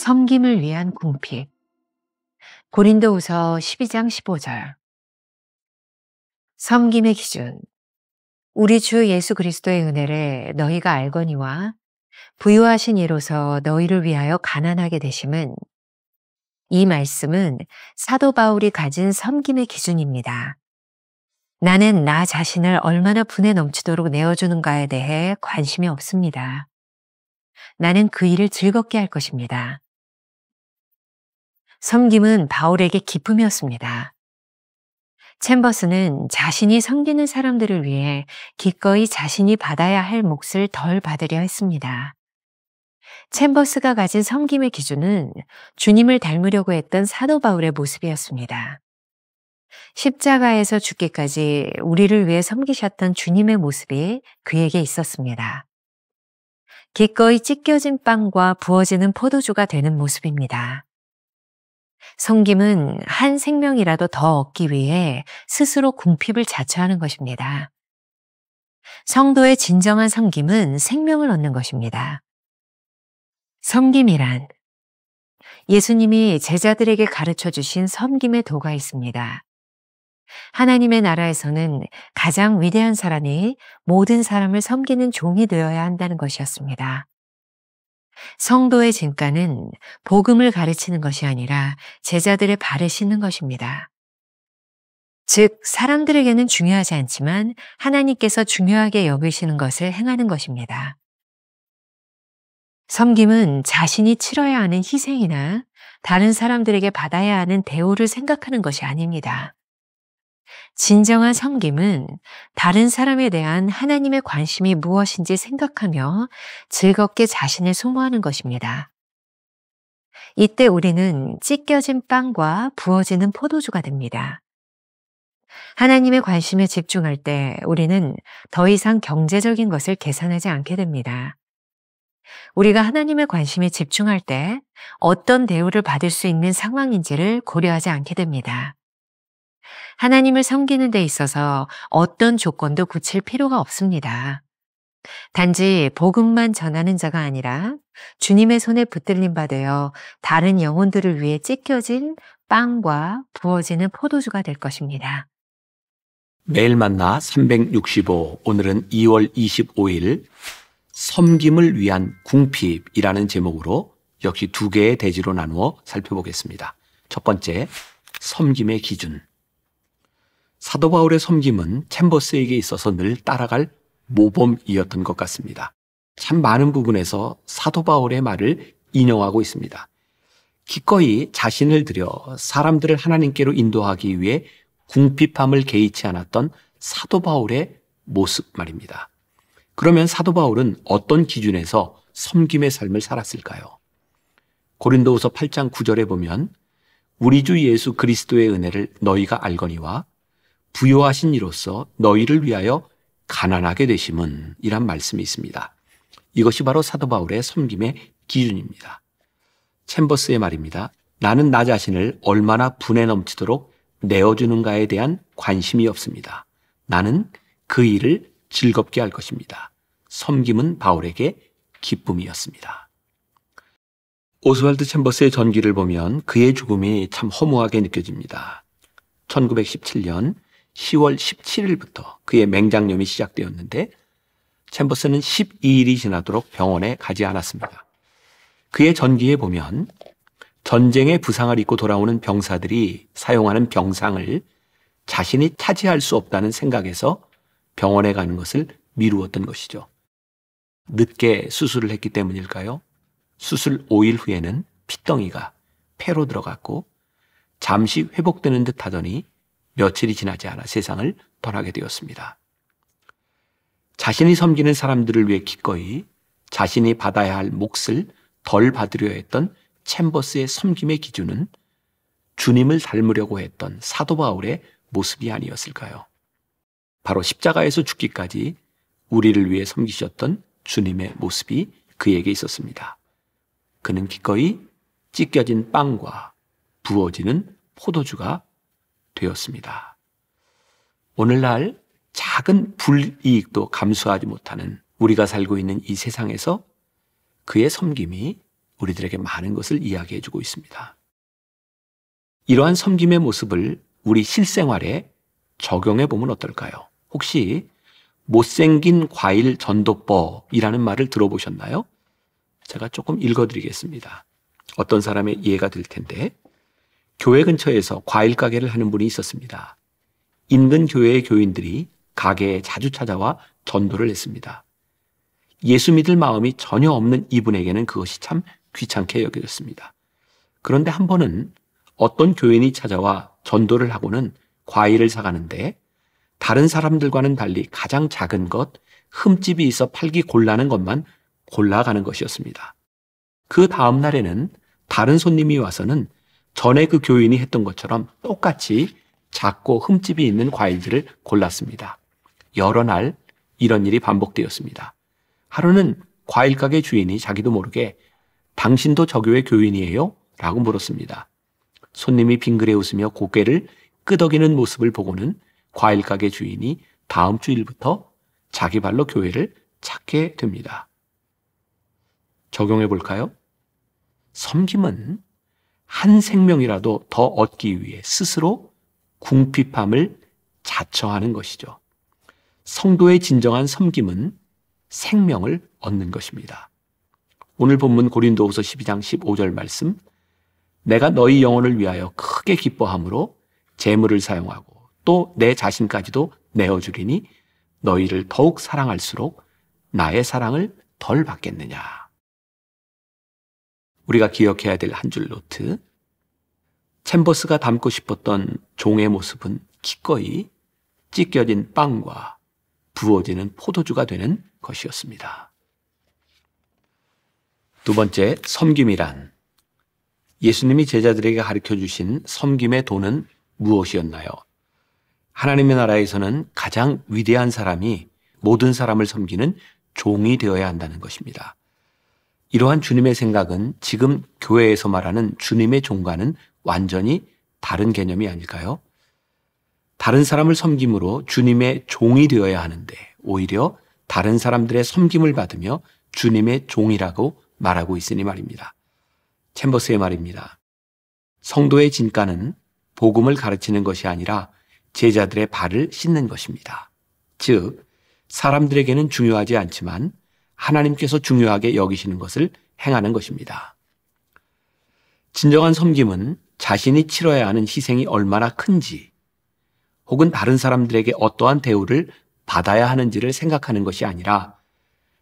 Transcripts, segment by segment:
섬김을 위한 궁핍. 고린도후서 12장 15절. 섬김의 기준. 우리 주 예수 그리스도의 은혜를 너희가 알거니와 부유하신 이로서 너희를 위하여 가난하게 되심은, 이 말씀은 사도 바울이 가진 섬김의 기준입니다. 나는 나 자신을 얼마나 분에 넘치도록 내어주는가에 대해 관심이 없습니다. 나는 그 일을 즐겁게 할 것입니다. 섬김은 바울에게 기쁨이었습니다. 챔버스는 자신이 섬기는 사람들을 위해 기꺼이 자신이 받아야 할 몫을 덜 받으려 했습니다. 챔버스가 가진 섬김의 기준은 주님을 닮으려고 했던 사도 바울의 모습이었습니다. 십자가에서 죽기까지 우리를 위해 섬기셨던 주님의 모습이 그에게 있었습니다. 기꺼이 찢겨진 빵과 부어지는 포도주가 되는 모습입니다. 섬김은 한 생명이라도 더 얻기 위해 스스로 궁핍을 자처하는 것입니다. 성도의 진정한 섬김은 생명을 얻는 것입니다. 섬김이란 예수님이 제자들에게 가르쳐 주신 섬김의 도가 있습니다. 하나님의 나라에서는 가장 위대한 사람이 모든 사람을 섬기는 종이 되어야 한다는 것이었습니다. 성도의 진가는 복음을 가르치는 것이 아니라 제자들의 발을 씻는 것입니다. 즉, 사람들에게는 중요하지 않지만 하나님께서 중요하게 여기시는 것을 행하는 것입니다. 섬김은 자신이 치러야 하는 희생이나 다른 사람들에게 받아야 하는 대우를 생각하는 것이 아닙니다. 진정한 섬김은 다른 사람에 대한 하나님의 관심이 무엇인지 생각하며 즐겁게 자신을 소모하는 것입니다. 이때 우리는 찢겨진 빵과 부어지는 포도주가 됩니다. 하나님의 관심에 집중할 때 우리는 더 이상 경제적인 것을 계산하지 않게 됩니다. 우리가 하나님의 관심에 집중할 때 어떤 대우를 받을 수 있는 상황인지를 고려하지 않게 됩니다. 하나님을 섬기는 데 있어서 어떤 조건도 굳힐 필요가 없습니다. 단지 복음만 전하는 자가 아니라 주님의 손에 붙들림 받아 다른 영혼들을 위해 찢겨진 빵과 부어지는 포도주가 될 것입니다. 매일 만나 365, 오늘은 2월 25일 섬김을 위한 궁핍이라는 제목으로 역시 두 개의 대지로 나누어 살펴보겠습니다. 첫 번째, 섬김의 기준. 사도 바울의 섬김은 챔버스에게 있어서 늘 따라갈 모범이었던 것 같습니다. 참 많은 부분에서 사도 바울의 말을 인용하고 있습니다. 기꺼이 자신을 들여 사람들을 하나님께로 인도하기 위해 궁핍함을 개의치 않았던 사도 바울의 모습 말입니다. 그러면 사도 바울은 어떤 기준에서 섬김의 삶을 살았을까요? 고린도후서 8장 9절에 보면 우리 주 예수 그리스도의 은혜를 너희가 알거니와 부요하신 이로서 너희를 위하여 가난하게 되심은, 이란 말씀이 있습니다. 이것이 바로 사도 바울의 섬김의 기준입니다. 챔버스의 말입니다. 나는 나 자신을 얼마나 분에 넘치도록 내어주는가에 대한 관심이 없습니다. 나는 그 일을 즐겁게 할 것입니다. 섬김은 바울에게 기쁨이었습니다. 오스왈드 챔버스의 전기를 보면 그의 죽음이 참 허무하게 느껴집니다. 1917년 10월 17일부터 그의 맹장염이 시작되었는데 챔버스는 12일이 지나도록 병원에 가지 않았습니다. 그의 전기에 보면 전쟁의 부상을 입고 돌아오는 병사들이 사용하는 병상을 자신이 차지할 수 없다는 생각에서 병원에 가는 것을 미루었던 것이죠. 늦게 수술을 했기 때문일까요? 수술 5일 후에는 핏덩이가 폐로 들어갔고 잠시 회복되는 듯 하더니 며칠이 지나지 않아 세상을 떠나게 되었습니다. 자신이 섬기는 사람들을 위해 기꺼이 자신이 받아야 할 몫을 덜 받으려 했던 챔버스의 섬김의 기준은 주님을 닮으려고 했던 사도 바울의 모습이 아니었을까요? 바로 십자가에서 죽기까지 우리를 위해 섬기셨던 주님의 모습이 그에게 있었습니다. 그는 기꺼이 찢겨진 빵과 부어지는 포도주가 되었습니다. 오늘날 작은 불이익도 감수하지 못하는 우리가 살고 있는 이 세상에서 그의 섬김이 우리들에게 많은 것을 이야기해 주고 있습니다. 이러한 섬김의 모습을 우리 실생활에 적용해 보면 어떨까요? 혹시 못생긴 과일 전도법이라는 말을 들어보셨나요? 제가 조금 읽어드리겠습니다. 어떤 사람의 이해가 될 텐데, 교회 근처에서 과일 가게를 하는 분이 있었습니다. 인근 교회의 교인들이 가게에 자주 찾아와 전도를 했습니다. 예수 믿을 마음이 전혀 없는 이분에게는 그것이 참 귀찮게 여겨졌습니다. 그런데 한 번은 어떤 교인이 찾아와 전도를 하고는 과일을 사가는데 다른 사람들과는 달리 가장 작은 것, 흠집이 있어 팔기 곤란한 것만 골라가는 것이었습니다. 그 다음 날에는 다른 손님이 와서는 전에 그 교인이 했던 것처럼 똑같이 작고 흠집이 있는 과일들을 골랐습니다. 여러 날 이런 일이 반복되었습니다. 하루는 과일 가게 주인이 자기도 모르게 당신도 저 교회 교인이에요? 라고 물었습니다. 손님이 빙그레 웃으며 고개를 끄덕이는 모습을 보고는 과일 가게 주인이 다음 주일부터 자기 발로 교회를 찾게 됩니다. 적용해 볼까요? 섬김은 한 생명이라도 더 얻기 위해 스스로 궁핍함을 자처하는 것이죠. 성도의 진정한 섬김은 생명을 얻는 것입니다. 오늘 본문 고린도후서 12장 15절 말씀, 내가 너희 영혼을 위하여 크게 기뻐함으로 재물을 사용하고 또 내 자신까지도 내어주리니 너희를 더욱 사랑할수록 나의 사랑을 덜 받겠느냐. 우리가 기억해야 될 한 줄 노트, 챔버스가 담고 싶었던 종의 모습은 기꺼이 찢겨진 빵과 부어지는 포도주가 되는 것이었습니다. 두 번째, 섬김이란, 예수님이 제자들에게 가르쳐 주신 섬김의 도는 무엇이었나요? 하나님의 나라에서는 가장 위대한 사람이 모든 사람을 섬기는 종이 되어야 한다는 것입니다. 이러한 주님의 생각은 지금 교회에서 말하는 주님의 종과는 완전히 다른 개념이 아닐까요? 다른 사람을 섬김으로 주님의 종이 되어야 하는데 오히려 다른 사람들의 섬김을 받으며 주님의 종이라고 말하고 있으니 말입니다. 챔버스의 말입니다. 성도의 진가는 복음을 가르치는 것이 아니라 제자들의 발을 씻는 것입니다. 즉, 사람들에게는 중요하지 않지만 하나님께서 중요하게 여기시는 것을 행하는 것입니다. 진정한 섬김은 자신이 치러야 하는 희생이 얼마나 큰지, 혹은 다른 사람들에게 어떠한 대우를 받아야 하는지를 생각하는 것이 아니라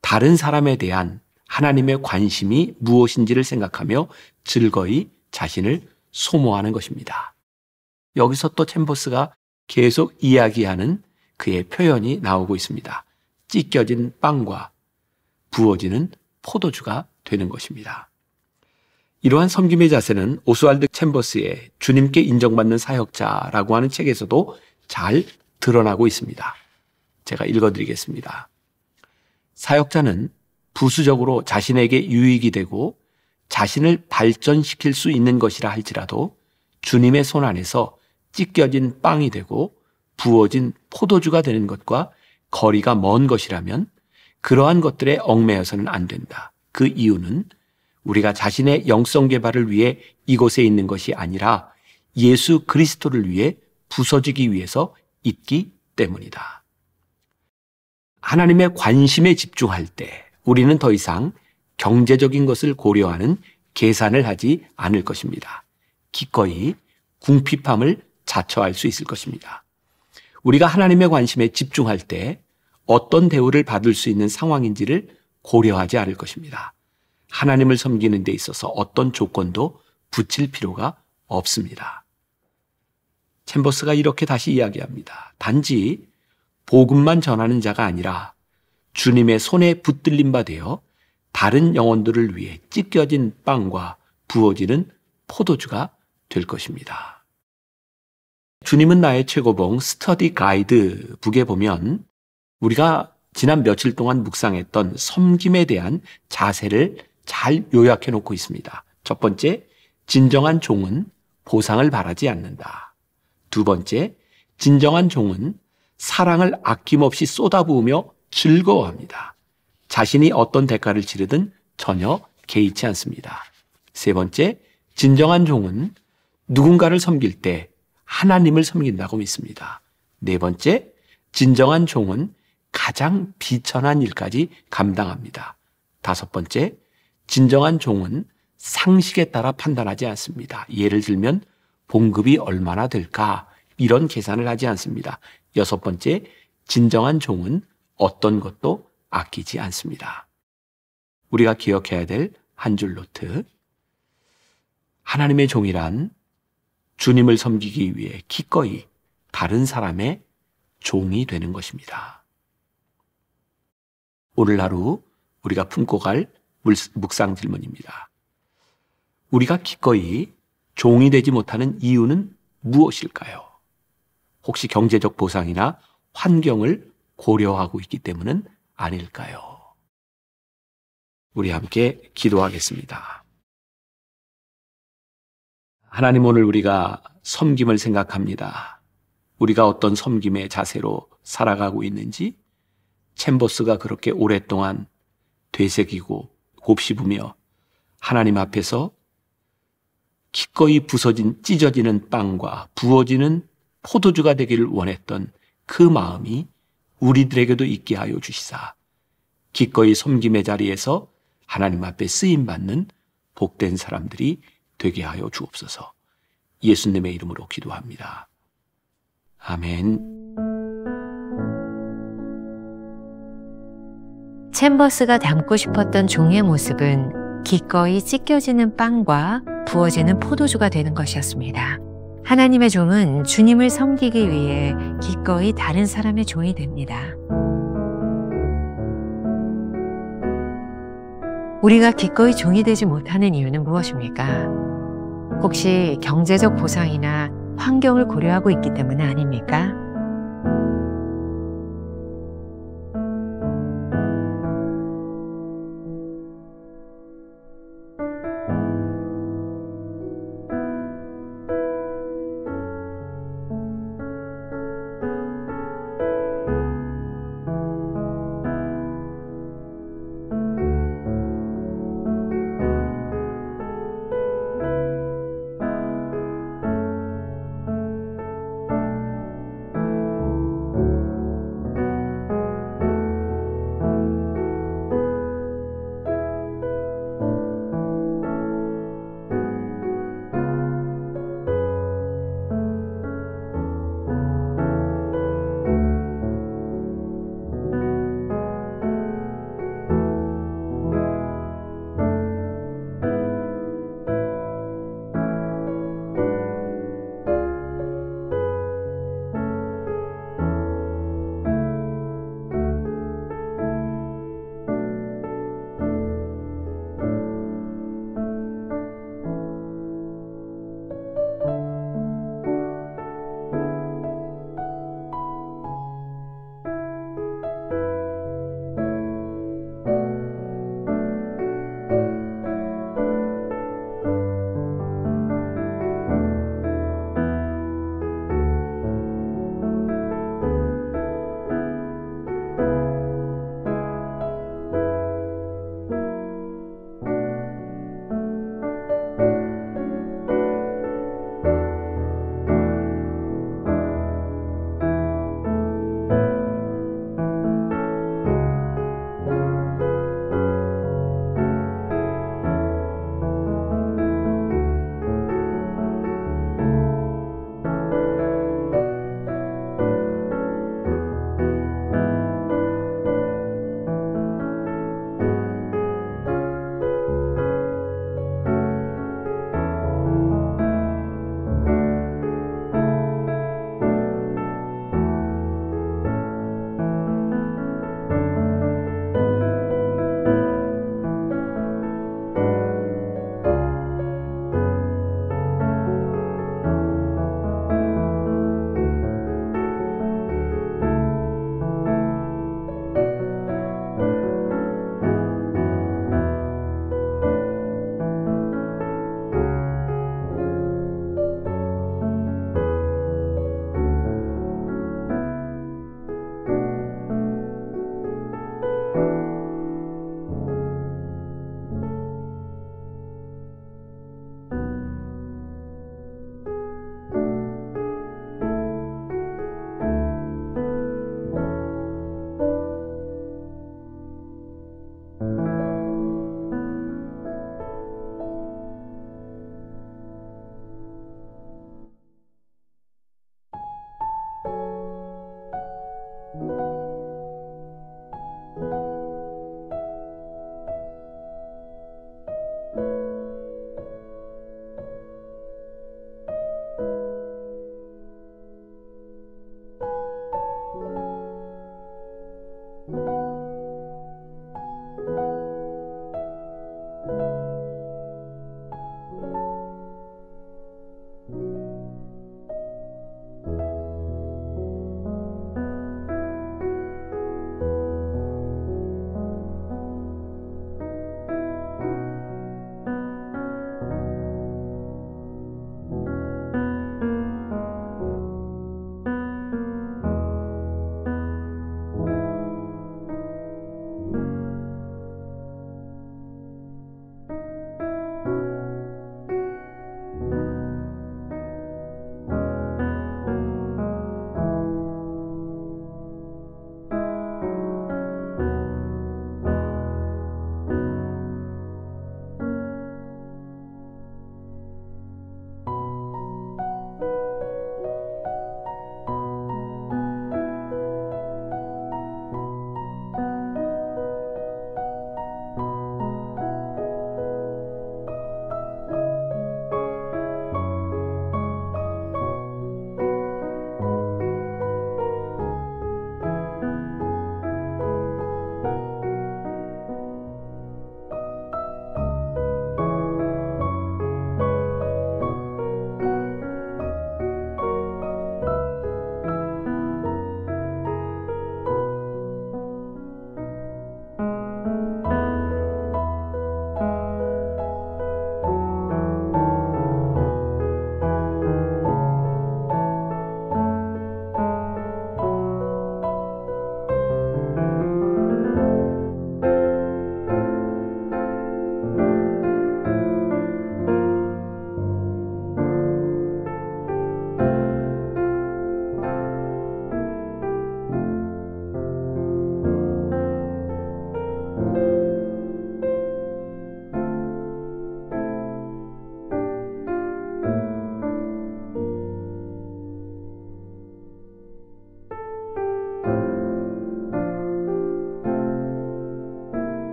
다른 사람에 대한 하나님의 관심이 무엇인지를 생각하며 즐거이 자신을 소모하는 것입니다. 여기서 또 챔버스가 계속 이야기하는 그의 표현이 나오고 있습니다. 찢겨진 빵과 부어지는 포도주가 되는 것입니다. 이러한 섬김의 자세는 오스왈드 챔버스의 주님께 인정받는 사역자라고 하는 책에서도 잘 드러나고 있습니다. 제가 읽어드리겠습니다. 사역자는 부수적으로 자신에게 유익이 되고 자신을 발전시킬 수 있는 것이라 할지라도 주님의 손 안에서 찢겨진 빵이 되고 부어진 포도주가 되는 것과 거리가 먼 것이라면 그러한 것들에 얽매여서는 안 된다. 그 이유는 우리가 자신의 영성 개발을 위해 이곳에 있는 것이 아니라 예수 그리스도를 위해 부서지기 위해서 있기 때문이다. 하나님의 관심에 집중할 때 우리는 더 이상 경제적인 것을 고려하는 계산을 하지 않을 것입니다. 기꺼이 궁핍함을 자처할 수 있을 것입니다. 우리가 하나님의 관심에 집중할 때 어떤 대우를 받을 수 있는 상황인지를 고려하지 않을 것입니다. 하나님을 섬기는 데 있어서 어떤 조건도 붙일 필요가 없습니다. 챔버스가 이렇게 다시 이야기합니다. 단지 복음만 전하는 자가 아니라 주님의 손에 붙들린 바 되어 다른 영혼들을 위해 찢겨진 빵과 부어지는 포도주가 될 것입니다. 주님은 나의 최고봉 스터디 가이드 북에 보면 우리가 지난 며칠 동안 묵상했던 섬김에 대한 자세를 잘 요약해 놓고 있습니다. 첫 번째, 진정한 종은 보상을 바라지 않는다. 두 번째, 진정한 종은 사랑을 아낌없이 쏟아부으며 즐거워합니다. 자신이 어떤 대가를 치르든 전혀 개의치 않습니다. 세 번째, 진정한 종은 누군가를 섬길 때 하나님을 섬긴다고 믿습니다. 네 번째, 진정한 종은 가장 비천한 일까지 감당합니다. 다섯 번째, 진정한 종은 상식에 따라 판단하지 않습니다. 예를 들면 봉급이 얼마나 될까 이런 계산을 하지 않습니다. 여섯 번째, 진정한 종은 어떤 것도 아끼지 않습니다. 우리가 기억해야 될 한 줄 노트. 하나님의 종이란 주님을 섬기기 위해 기꺼이 다른 사람의 종이 되는 것입니다. 오늘 하루 우리가 품고 갈 묵상 질문입니다. 우리가 기꺼이 종이 되지 못하는 이유는 무엇일까요? 혹시 경제적 보상이나 환경을 고려하고 있기 때문은 아닐까요? 우리 함께 기도하겠습니다. 하나님, 오늘 우리가 섬김을 생각합니다. 우리가 어떤 섬김의 자세로 살아가고 있는지, 챔버스가 그렇게 오랫동안 되새기고 곱씹으며 하나님 앞에서 기꺼이 찢어지는 빵과 부어지는 포도주가 되기를 원했던 그 마음이 우리들에게도 있게 하여 주시사 기꺼이 섬김의 자리에서 하나님 앞에 쓰임받는 복된 사람들이 되게 하여 주옵소서. 예수님의 이름으로 기도합니다. 아멘. 챔버스가 담고 싶었던 종의 모습은 기꺼이 찢겨지는 빵과 부어지는 포도주가 되는 것이었습니다. 하나님의 종은 주님을 섬기기 위해 기꺼이 다른 사람의 종이 됩니다. 우리가 기꺼이 종이 되지 못하는 이유는 무엇입니까? 혹시 경제적 보상이나 환경을 고려하고 있기 때문 아닙니까?